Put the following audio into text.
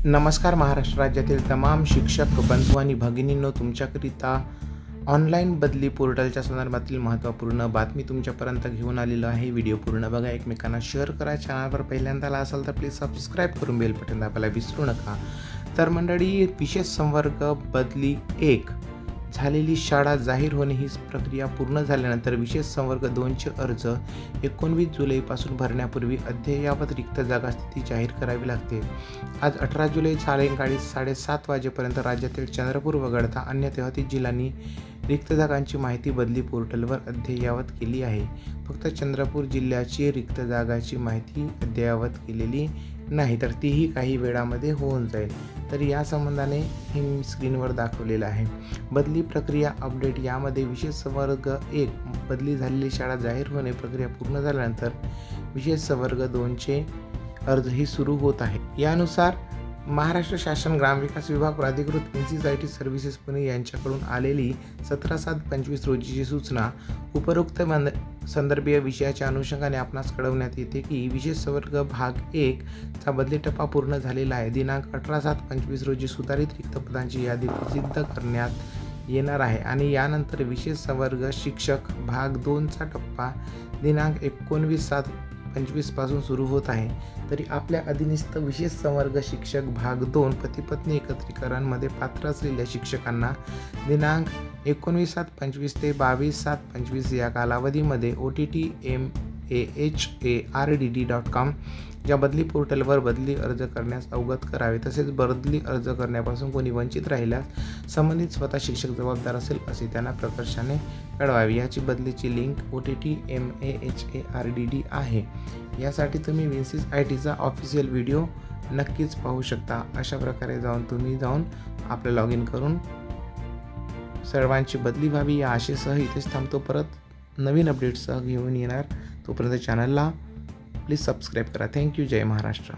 नमस्कार. महाराष्ट्र राज्यातील तमाम शिक्षक बंधू आणि भगिनींनो, तुमच्याकरिता ऑनलाईन बदली पोर्टलच्या संदर्भातील महत्त्वपूर्ण बातमी तुमच्यापर्यंत घेऊन आलेलो आहे. व्हिडिओ पूर्ण बघा, एकमेकांना शेअर करा. चॅनलवर पहिल्यांदा आला असाल तर प्लीज सबस्क्राईब करून बेल बटन दाबायला विसरू नका. तर मंडळी, विशेष संवर्ग बदली 1 झालेली शाळा जाहीर होणे ही प्रक्रिया पूर्ण झाल्यानंतर विशेष संवर्ग 2चे अर्ज 19 जुलैपासून भरण्यापूर्वी अद्ययावत रिक्त जागा स्थिती जाहीर करावी लागते. आज 18 जुलै सायंकाळी 7:30 वाजेपर्यंत राज्यातील चंद्रपूर वगळता अन्य 33 जिल्ह्यांनी रिक्त जागांची माहिती बदली पोर्टलवर अद्ययावत केली आहे. फक्त चंद्रपूर जिल्ह्याची रिक्त जागाची माहिती अद्ययावत केलेली नाही, तर तीही काही वेळामध्ये होऊन जाईल. तर या संबंधाने हे मी स्क्रीनवर दाखवलेलं आहे. बदली प्रक्रिया अपडेट यामध्ये विशेष संवर्ग 1 बदली झालेली शाळा जाहीर होणे प्रक्रिया पूर्ण झाल्यानंतर विशेष संवर्ग 2चे अर्जही सुरू होत आहे. यानुसार महाराष्ट्र शासन ग्रामविकास विभाग प्राधिकृत NC सर्व्हिसेस पुणे यांच्याकडून आलेली 17/7/25 रोजीची सूचना उपरोक्त संदर्भीय विषयाच्या अनुषंगाने आपणास कळवण्यात येते की विशेष संवर्ग भाग 1 चा बदली टप्पा पूर्ण झालेला आहे. दिनांक 18/7/25 रोजी सुधारित रिक्त पदांची यादी प्रसिद्ध करण्यात येणार आहे आणि यानंतर विशेष संवर्ग शिक्षक भाग 2 चा टप्पा दिनांक 19/7/25 पासून सुरू होत आहे. तरी आपल्या अधीनस्थ विशेष संवर्ग शिक्षक भाग 2 पती-पत्नी एकत्रीकरणमध्ये पात्र असलेल्या शिक्षकांना दिनांक 19/7/25 ते 22/7/25 या कालावधीमध्ये OTTMAHARDD.com या बदली पोर्टलवर बदली अर्ज करण्यास अवगत करावे. तसेच बदली अर्ज करण्यापासून कोणी वंचित राहिल्यास संबंधित स्वतः शिक्षक जबाबदार असेल असे त्यांना प्रकर्षाने कळवावे. याची बदलीची लिंक OTTMAHARDD आहे. यासाठी तुम्ही विन्सिस IT चा ऑफिशियल व्हिडिओ नक्कीच पाहू शकता. अशा प्रकारे तुम्ही आपलं लॉग इन करून सर्वांची बदली व्हावी या आशेसह इथेच थांबतो. परत नवीन अपडेट्ससह घेऊन येणार. तोपर्यंत चॅनलला प्लीज सबस्क्राईब करा. थँक्यू. जय महाराष्ट्र.